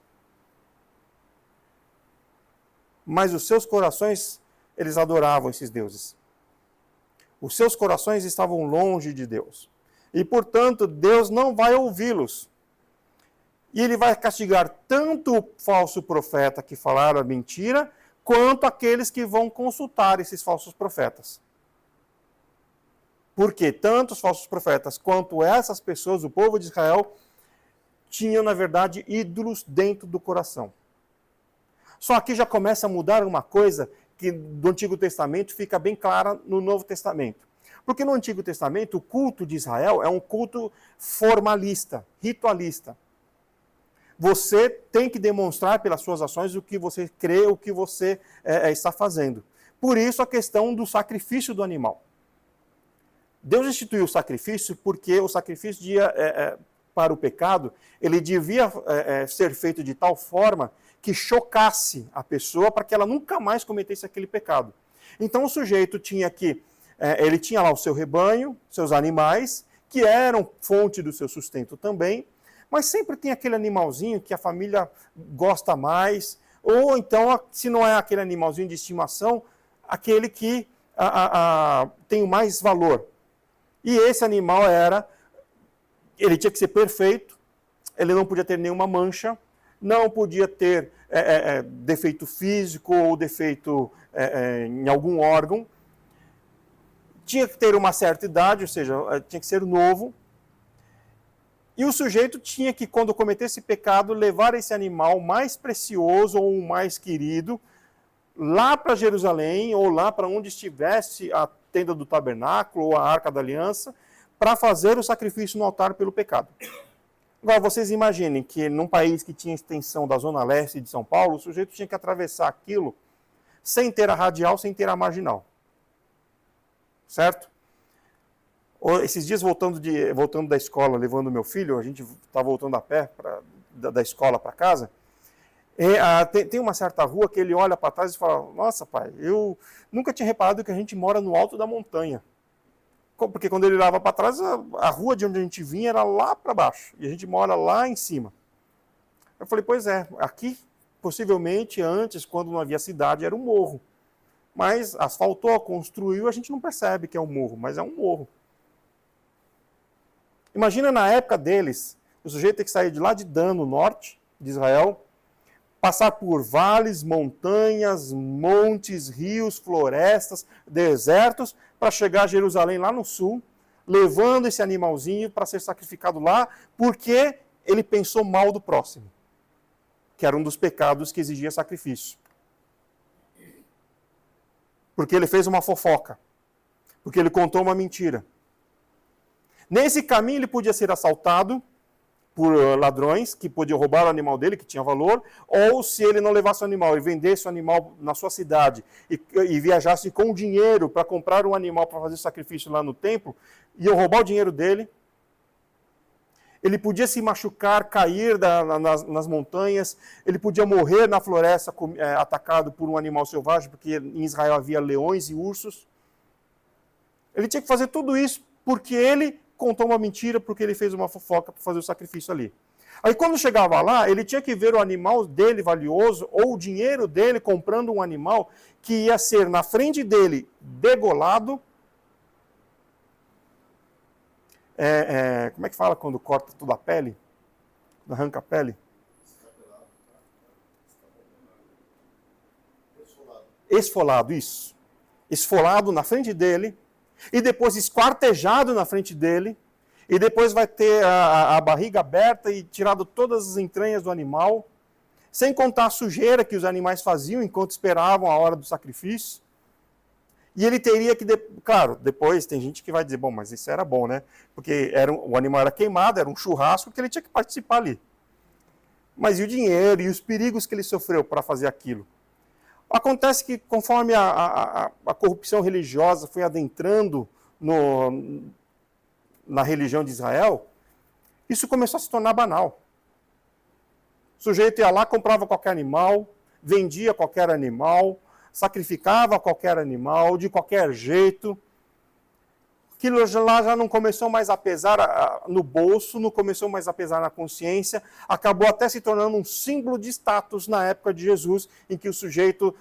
Mas os seus corações, eles adoravam esses deuses. Os seus corações estavam longe de Deus. E, portanto, Deus não vai ouvi-los. E ele vai castigar tanto o falso profeta que falaram a mentira, quanto aqueles que vão consultar esses falsos profetas. Porque tanto os falsos profetas quanto essas pessoas, o povo de Israel, tinham, na verdade, ídolos dentro do coração. Só aqui já começa a mudar uma coisa que do Antigo Testamento fica bem clara no Novo Testamento. Porque no Antigo Testamento, o culto de Israel é um culto formalista, ritualista. Você tem que demonstrar pelas suas ações o que você crê, o que você está fazendo. Por isso a questão do sacrifício do animal. Deus instituiu o sacrifício porque o sacrifício para o pecado, ele devia ser feito de tal forma que chocasse a pessoa para que ela nunca mais cometesse aquele pecado. Então o sujeito ele tinha lá o seu rebanho, seus animais, que eram fonte do seu sustento também, mas sempre tem aquele animalzinho que a família gosta mais, ou então, se não é aquele animalzinho de estimação, aquele que tem o mais valor. E esse animal ele tinha que ser perfeito, ele não podia ter nenhuma mancha, não podia ter defeito físico ou defeito em algum órgão, tinha que ter uma certa idade, ou seja, tinha que ser novo, e o sujeito tinha que, quando cometesse pecado, levar esse animal mais precioso ou mais querido lá para Jerusalém, ou lá para onde estivesse a tenda do tabernáculo ou a arca da aliança, para fazer o sacrifício no altar pelo pecado. Agora, vocês imaginem que num país que tinha extensão da zona leste de São Paulo, o sujeito tinha que atravessar aquilo sem ter a radial, sem ter a marginal. Certo? Esses dias, voltando da escola, levando meu filho, a gente está voltando a pé da escola para casa, tem uma certa rua que ele olha para trás e fala, nossa pai, eu nunca tinha reparado que a gente mora no alto da montanha. Porque quando ele olhava para trás, a rua de onde a gente vinha era lá para baixo, e a gente mora lá em cima. Eu falei, pois é, aqui, possivelmente antes, quando não havia cidade, era um morro. Mas asfaltou, construiu, a gente não percebe que é um morro, mas é um morro. Imagina na época deles, o sujeito tem que sair de lá de Dan, no norte de Israel, passar por vales, montanhas, montes, rios, florestas, desertos, para chegar a Jerusalém lá no sul, levando esse animalzinho para ser sacrificado lá, porque ele pensou mal do próximo, que era um dos pecados que exigia sacrifício. Porque ele fez uma fofoca, porque ele contou uma mentira. Nesse caminho ele podia ser assaltado por ladrões que podiam roubar o animal dele, que tinha valor, ou se ele não levasse o animal e vendesse o animal na sua cidade e viajasse com dinheiro para comprar um animal para fazer sacrifício lá no templo, iam roubar o dinheiro dele. Ele podia se machucar, cair nas montanhas, ele podia morrer na floresta atacado por um animal selvagem, porque em Israel havia leões e ursos. Ele tinha que fazer tudo isso porque ele contou uma mentira, porque ele fez uma fofoca para fazer o sacrifício ali. Aí quando chegava lá, ele tinha que ver o animal dele valioso, ou o dinheiro dele comprando um animal que ia ser na frente dele degolado. Como é que fala quando corta toda a pele? Arranca a pele? Esfolado, isso. Esfolado na frente dele, e depois esquartejado na frente dele, e depois vai ter a barriga aberta e tirado todas as entranhas do animal, sem contar a sujeira que os animais faziam enquanto esperavam a hora do sacrifício. E ele teria que, claro, depois tem gente que vai dizer, bom, mas isso era bom, né? Porque o animal era queimado, era um churrasco que ele tinha que participar ali. Mas e o dinheiro e os perigos que ele sofreu para fazer aquilo? Acontece que conforme a corrupção religiosa foi adentrando na religião de Israel, isso começou a se tornar banal. O sujeito ia lá, comprava qualquer animal, vendia qualquer animal, sacrificava qualquer animal, de qualquer jeito. Aquilo lá já não começou mais a pesar no bolso, não começou mais a pesar na consciência, acabou até se tornando um símbolo de status na época de Jesus, em que o sujeito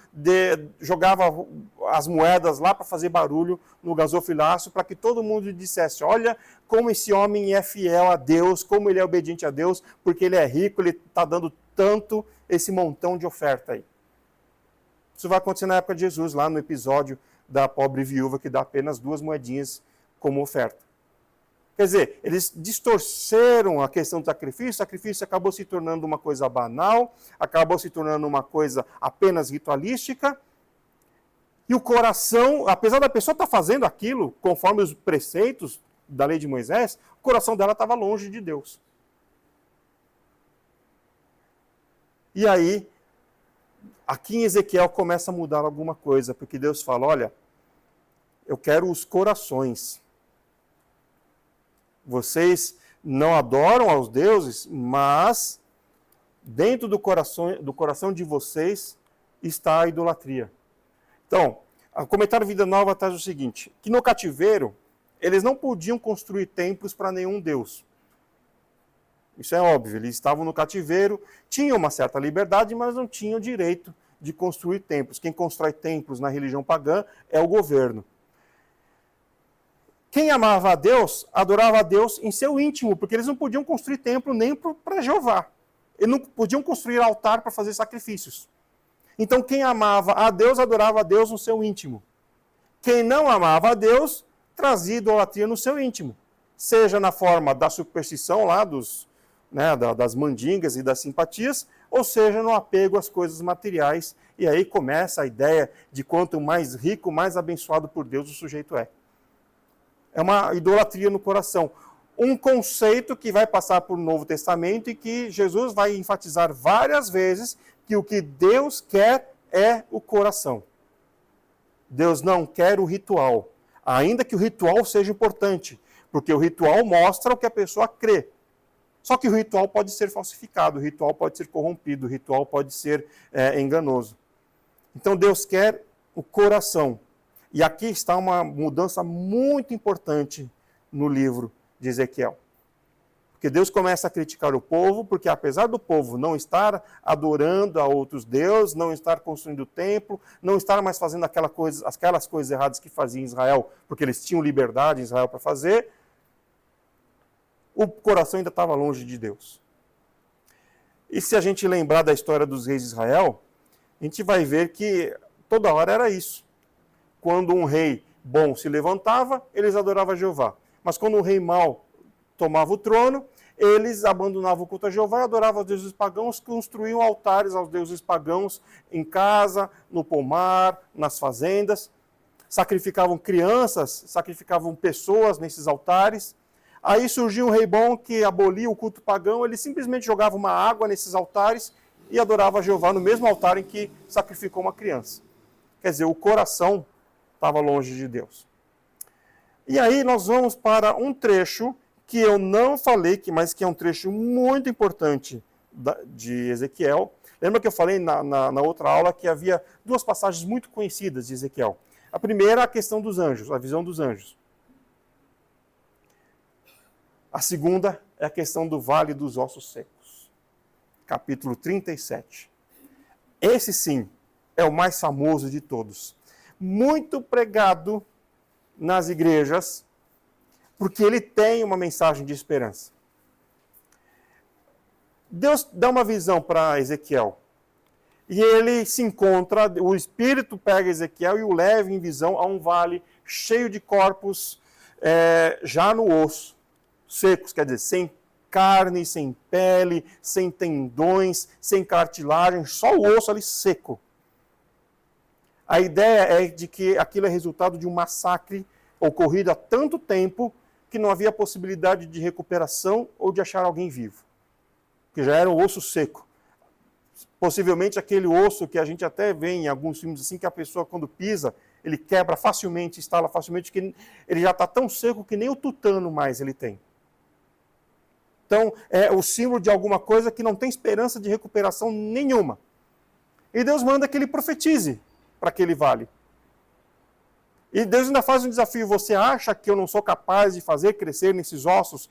jogava as moedas lá para fazer barulho no gasofilácio, para que todo mundo dissesse, olha como esse homem é fiel a Deus, como ele é obediente a Deus, porque ele é rico, ele está dando tanto esse montão de oferta aí. Isso vai acontecer na época de Jesus, lá no episódio da pobre viúva, que dá apenas 2 moedinhas como oferta. Quer dizer, eles distorceram a questão do sacrifício, o sacrifício acabou se tornando uma coisa banal, acabou se tornando uma coisa apenas ritualística, e o coração, apesar da pessoa estar fazendo aquilo, conforme os preceitos da lei de Moisés, o coração dela estava longe de Deus. E aí, aqui em Ezequiel começa a mudar alguma coisa, porque Deus fala, olha, eu quero os corações. Vocês não adoram aos deuses, mas dentro do coração de vocês está a idolatria. Então, o comentário Vida Nova traz o seguinte, que no cativeiro, eles não podiam construir templos para nenhum deus. Isso é óbvio, eles estavam no cativeiro, tinham uma certa liberdade, mas não tinham direito de construir templos. Quem constrói templos na religião pagã é o governo. Quem amava a Deus, adorava a Deus em seu íntimo, porque eles não podiam construir templo nem para Jeová. Eles não podiam construir altar para fazer sacrifícios. Então quem amava a Deus, adorava a Deus no seu íntimo. Quem não amava a Deus, trazia idolatria no seu íntimo. Seja na forma da superstição lá, das mandingas e das simpatias, ou seja, no apego às coisas materiais. E aí começa a ideia de quanto mais rico, mais abençoado por Deus o sujeito é. É uma idolatria no coração. Um conceito que vai passar por um Novo Testamento e que Jesus vai enfatizar várias vezes que o que Deus quer é o coração. Deus não quer o ritual, ainda que o ritual seja importante, porque o ritual mostra o que a pessoa crê. Só que o ritual pode ser falsificado, o ritual pode ser corrompido, o ritual pode ser enganoso. Então Deus quer o coração. E aqui está uma mudança muito importante no livro de Ezequiel. Porque Deus começa a criticar o povo, porque apesar do povo não estar adorando a outros deuses, não estar construindo o templo, não estar mais fazendo aquelas coisas erradas que fazia em Israel, porque eles tinham liberdade em Israel para fazer, o coração ainda estava longe de Deus. E se a gente lembrar da história dos reis de Israel, a gente vai ver que toda hora era isso. Quando um rei bom se levantava, eles adoravam Jeová. Mas quando um rei mau tomava o trono, eles abandonavam o culto a Jeová e adoravam os deuses pagãos, construíam altares aos deuses pagãos em casa, no pomar, nas fazendas. Sacrificavam crianças, sacrificavam pessoas nesses altares. Aí surgiu um rei bom que abolia o culto pagão, ele simplesmente jogava uma água nesses altares e adorava a Jeová no mesmo altar em que sacrificou uma criança. Quer dizer, o coração estava longe de Deus. E aí nós vamos para um trecho que eu não falei, mas que é um trecho muito importante de Ezequiel. Lembra que eu falei na outra aula que havia duas passagens muito conhecidas de Ezequiel. A primeira é a questão dos anjos, a visão dos anjos. A segunda é a questão do Vale dos Ossos Secos. Capítulo 37. Esse sim é o mais famoso de todos. Muito pregado nas igrejas, porque ele tem uma mensagem de esperança. Deus dá uma visão para Ezequiel. E ele se encontra, o Espírito pega Ezequiel e o leva em visão a um vale cheio de corpos já no osso, secos, quer dizer, sem carne, sem pele, sem tendões, sem cartilagem, só o osso ali seco. A ideia é de que aquilo é resultado de um massacre ocorrido há tanto tempo que não havia possibilidade de recuperação ou de achar alguém vivo. Que já era um osso seco. Possivelmente aquele osso que a gente até vê em alguns filmes assim, que a pessoa quando pisa, ele quebra facilmente, estala facilmente, que ele já está tão seco que nem o tutano mais ele tem. Então, é o símbolo de alguma coisa que não tem esperança de recuperação nenhuma. E Deus manda que ele profetize para aquele vale. E Deus ainda faz um desafio. Você acha que eu não sou capaz de fazer crescer nesses ossos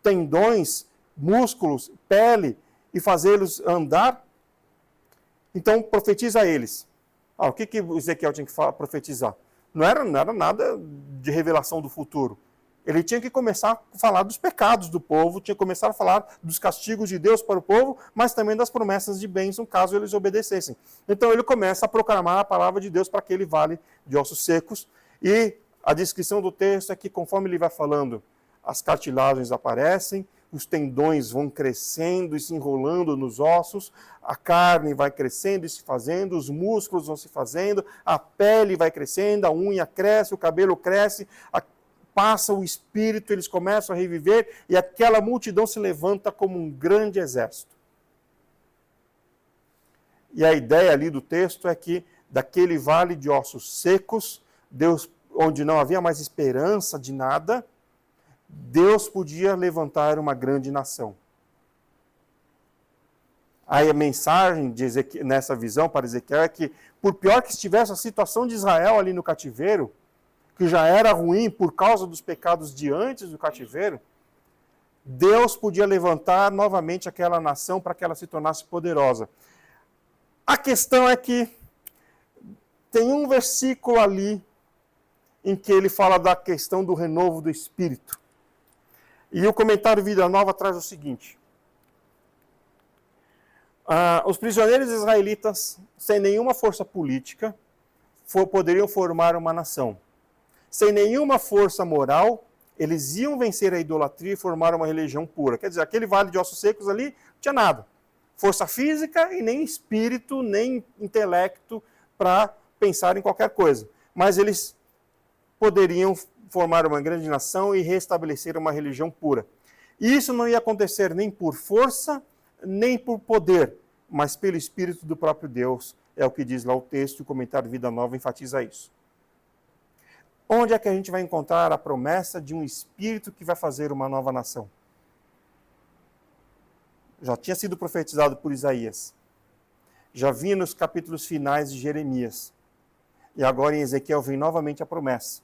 tendões, músculos, pele e fazê-los andar? Então profetiza a eles. O que Ezequiel tinha que profetizar? Não era nada de revelação do futuro. Ele tinha que começar a falar dos pecados do povo, tinha que começar a falar dos castigos de Deus para o povo, mas também das promessas de bênção, caso eles obedecessem. Então ele começa a proclamar a palavra de Deus para aquele vale de ossos secos, e a descrição do texto é que, conforme ele vai falando, as cartilagens aparecem, os tendões vão crescendo e se enrolando nos ossos, a carne vai crescendo e se fazendo, os músculos vão se fazendo, a pele vai crescendo, a unha cresce, o cabelo cresce, passa o espírito, eles começam a reviver e aquela multidão se levanta como um grande exército. E a ideia ali do texto é que daquele vale de ossos secos, Deus, onde não havia mais esperança de nada, Deus podia levantar uma grande nação. Aí a mensagem de Ezequiel, nessa visão para Ezequiel é que, por pior que estivesse a situação de Israel ali no cativeiro, que já era ruim por causa dos pecados de antes do cativeiro, Deus podia levantar novamente aquela nação para que ela se tornasse poderosa. A questão é que tem um versículo ali em que ele fala da questão do renovo do Espírito. E o comentário Vida Nova traz o seguinte. Os prisioneiros israelitas, sem nenhuma força política, poderiam formar uma nação. Sem nenhuma força moral, eles iam vencer a idolatria e formar uma religião pura. Quer dizer, aquele vale de ossos secos ali não tinha nada. Força física e nem espírito, nem intelecto para pensar em qualquer coisa. Mas eles poderiam formar uma grande nação e restabelecer uma religião pura. E isso não ia acontecer nem por força, nem por poder, mas pelo Espírito do próprio Deus. É o que diz lá o texto, e o comentário Vida Nova enfatiza isso. Onde é que a gente vai encontrar a promessa de um Espírito que vai fazer uma nova nação? Já tinha sido profetizado por Isaías. Já vinha nos capítulos finais de Jeremias. E agora em Ezequiel vem novamente a promessa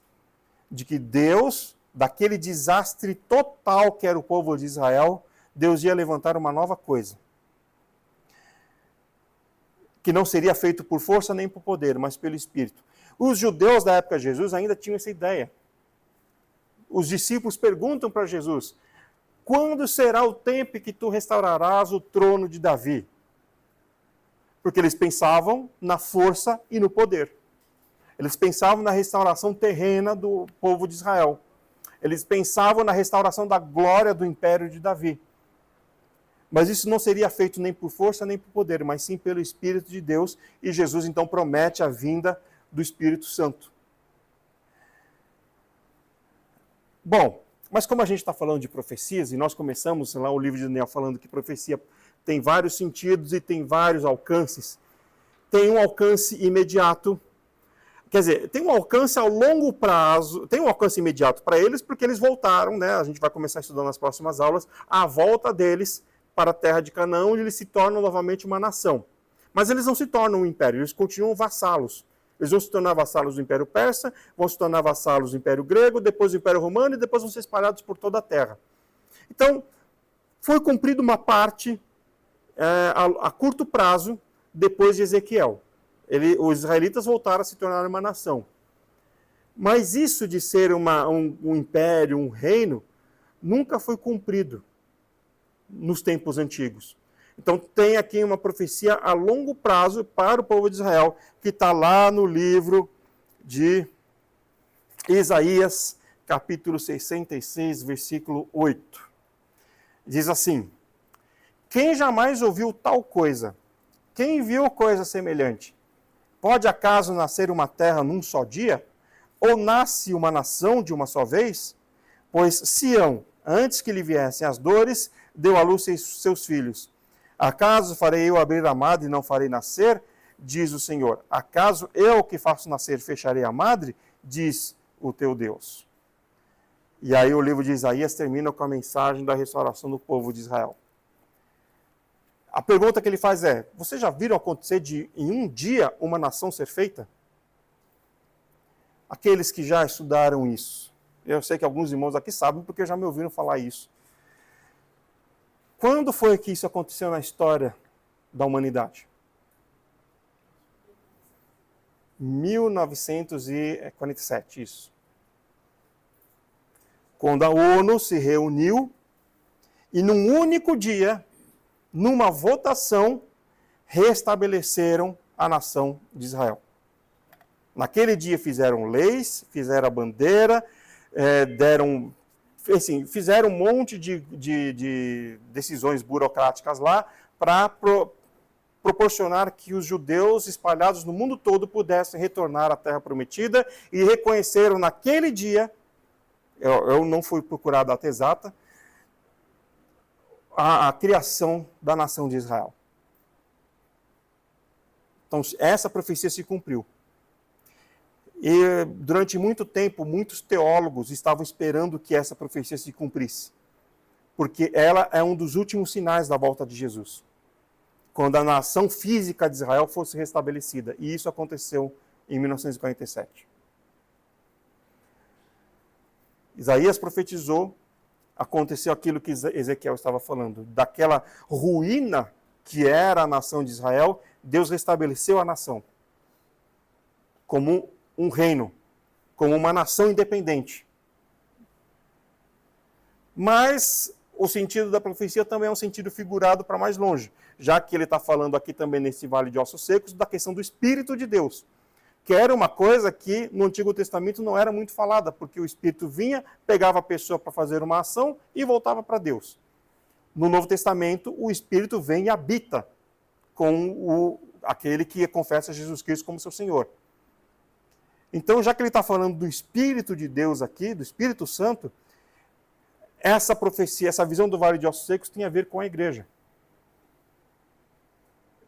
de que Deus, daquele desastre total que era o povo de Israel, Deus ia levantar uma nova coisa. Que não seria feito por força nem por poder, mas pelo Espírito. Os judeus da época de Jesus ainda tinham essa ideia. Os discípulos perguntam para Jesus, quando será o tempo em que tu restaurarás o trono de Davi? Porque eles pensavam na força e no poder. Eles pensavam na restauração terrena do povo de Israel. Eles pensavam na restauração da glória do império de Davi. Mas isso não seria feito nem por força nem por poder, mas sim pelo Espírito de Deus. E Jesus então promete a vinda do Espírito Santo. Bom, mas como a gente está falando de profecias, e nós começamos lá o livro de Daniel falando que profecia tem vários sentidos e tem vários alcances, tem um alcance imediato, quer dizer, tem um alcance ao longo prazo, tem um alcance imediato para eles, porque eles voltaram, né? A gente vai começar estudando nas próximas aulas, a volta deles para a terra de Canaã, onde eles se tornam novamente uma nação. Mas eles não se tornam um império, eles continuam vassalos. Eles vão se tornar vassalos do Império Persa, vão se tornar vassalos do Império Grego, depois do Império Romano e depois vão ser espalhados por toda a terra. Então, foi cumprida uma parte a curto prazo depois de Ezequiel. Os israelitas voltaram a se tornar uma nação. Mas isso de ser um império, um reino, nunca foi cumprido nos tempos antigos. Então tem aqui uma profecia a longo prazo para o povo de Israel, que está lá no livro de Isaías, capítulo 66, versículo 8. Diz assim: quem jamais ouviu tal coisa? Quem viu coisa semelhante? Pode acaso nascer uma terra num só dia? Ou nasce uma nação de uma só vez? Pois Sião, antes que lhe viessem as dores, deu à luz seus filhos. Acaso farei eu abrir a madre e não farei nascer? Diz o Senhor. Acaso eu que faço nascer fecharei a madre? Diz o teu Deus. E aí o livro de Isaías termina com a mensagem da restauração do povo de Israel. A pergunta que ele faz é: vocês já viram acontecer em um dia uma nação ser feita? Aqueles que já estudaram isso. Eu sei que alguns irmãos aqui sabem porque já me ouviram falar isso. Quando foi que isso aconteceu na história da humanidade? 1947, isso. Quando a ONU se reuniu e num único dia, numa votação, restabeleceram a nação de Israel. Naquele dia fizeram leis, fizeram a bandeira, fizeram um monte de decisões burocráticas lá para proporcionar que os judeus espalhados no mundo todo pudessem retornar à Terra Prometida e reconheceram naquele dia, eu não fui procurar a data exata, a criação da nação de Israel. Então, essa profecia se cumpriu. E durante muito tempo, muitos teólogos estavam esperando que essa profecia se cumprisse, porque ela é um dos últimos sinais da volta de Jesus, quando a nação física de Israel fosse restabelecida. E isso aconteceu em 1947. Isaías profetizou, aconteceu aquilo que Ezequiel estava falando, daquela ruína que era a nação de Israel, Deus restabeleceu a nação como um reino, como uma nação independente. Mas o sentido da profecia também é um sentido figurado para mais longe, já que ele está falando aqui também nesse vale de ossos secos da questão do Espírito de Deus, que era uma coisa que no Antigo Testamento não era muito falada, porque o Espírito vinha, pegava a pessoa para fazer uma ação e voltava para Deus. No Novo Testamento, o Espírito vem e habita com aquele que confessa Jesus Cristo como seu Senhor. Então, já que ele está falando do Espírito de Deus aqui, do Espírito Santo, essa profecia, essa visão do Vale de Ossos Secos tem a ver com a igreja.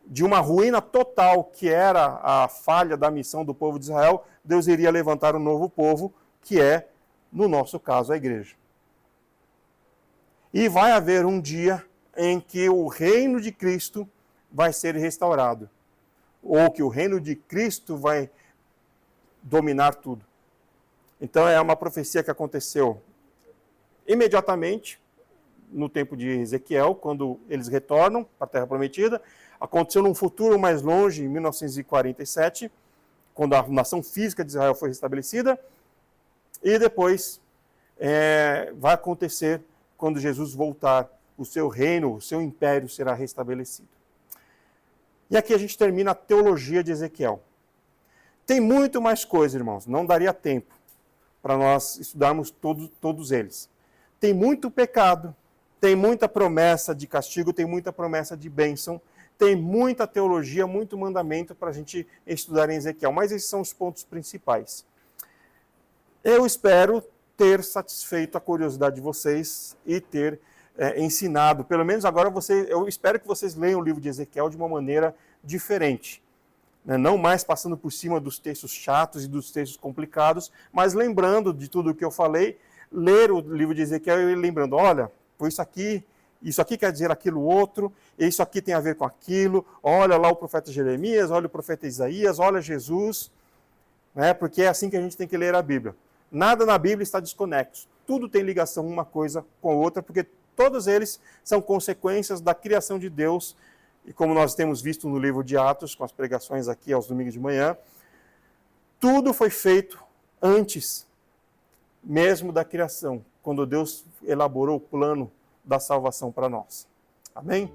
De uma ruína total, que era a falha da missão do povo de Israel, Deus iria levantar um novo povo, que é, no nosso caso, a igreja. E vai haver um dia em que o reino de Cristo vai ser restaurado, ou que o reino de Cristo vai dominar tudo. Então é uma profecia que aconteceu imediatamente no tempo de Ezequiel, quando eles retornam para a Terra Prometida. Aconteceu num futuro mais longe, em 1947, quando a nação física de Israel foi restabelecida. E depois vai acontecer quando Jesus voltar, o seu reino, o seu império será restabelecido. E aqui a gente termina a teologia de Ezequiel. Tem muito mais coisa, irmãos, não daria tempo para nós estudarmos todos eles. Tem muito pecado, tem muita promessa de castigo, tem muita promessa de bênção, tem muita teologia, muito mandamento para a gente estudar em Ezequiel, mas esses são os pontos principais. Eu espero ter satisfeito a curiosidade de vocês e ter ensinado, pelo menos agora eu espero que vocês leiam o livro de Ezequiel de uma maneira diferente. Não mais passando por cima dos textos chatos e dos textos complicados, mas lembrando de tudo o que eu falei, ler o livro de Ezequiel e lembrando, olha, foi isso aqui quer dizer aquilo outro, isso aqui tem a ver com aquilo, olha lá o profeta Jeremias, olha o profeta Isaías, olha Jesus, né? Porque é assim que a gente tem que ler a Bíblia. Nada na Bíblia está desconexo, tudo tem ligação uma coisa com a outra, porque todos eles são consequências da criação de Deus, e como nós temos visto no livro de Atos, com as pregações aqui aos domingos de manhã, tudo foi feito antes mesmo da criação, quando Deus elaborou o plano da salvação para nós. Amém?